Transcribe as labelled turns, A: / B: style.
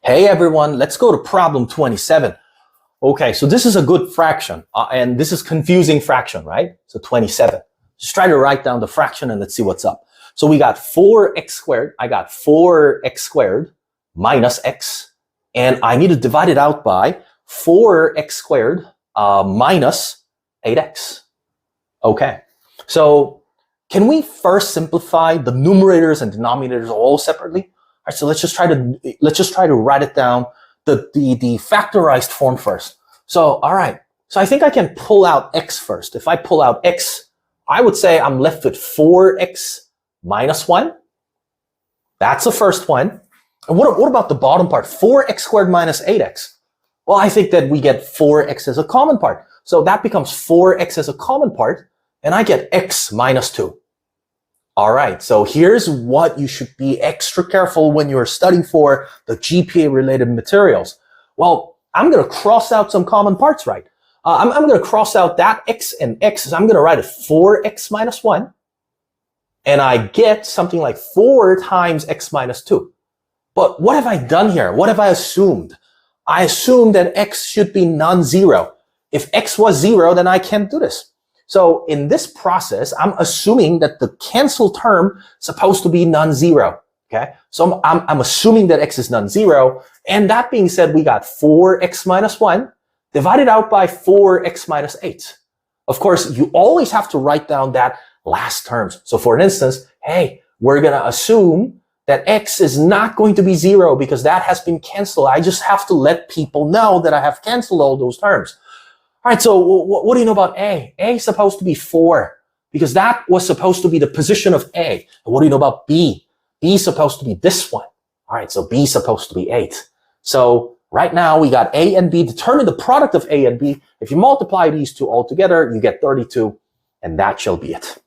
A: Hey everyone, let's go to problem 27. Okay, so this is a good fraction, and this is confusing fraction, right? So 27. Just try to write down the fraction and let's see what's up. So we got 4x squared. I got 4x squared minus x, and I need to divide it out by 4x squared minus 8x. Okay, so can we first simplify the numerators and denominators all separately? All right, so let's just try to write it down the factorized form first. So all right, so I think I can pull out x first. If I pull out x, I would say I'm left with 4x minus 1. That's the first one. And what about the bottom part? 4x squared minus 8x. Well, I think that we get 4x as a common part. So that becomes 4x as a common part, and I get x minus 2. All right, so here's what you should be extra careful when you're studying for the GPA-related materials. Well, I'm going to cross out some common parts, right? I'm going to cross out that x and x. So I'm going to write it 4x minus 1. And I get something like 4 times x minus 2. But what have I done here? What have I assumed? I assumed that x should be non-zero. If x was 0, then I can't do this. So in this process, I'm assuming that the cancel term is supposed to be non-zero. Okay, so I'm assuming that x is non-zero. And that being said, we got 4x minus 1 divided out by 4x minus 8. Of course, you always have to write down that last terms. So for instance, hey, we're going to assume that x is not going to be 0 because that has been canceled. I just have to let people know that I have canceled all those terms. All right, so what do you know about A? A is supposed to be 4 because that was supposed to be the position of A. And what do you know about B? B is supposed to be this one. All right, so B is supposed to be 8. So right now we got A and B. Determine the product of A and B. If you multiply these two all together, you get 32, and that shall be it.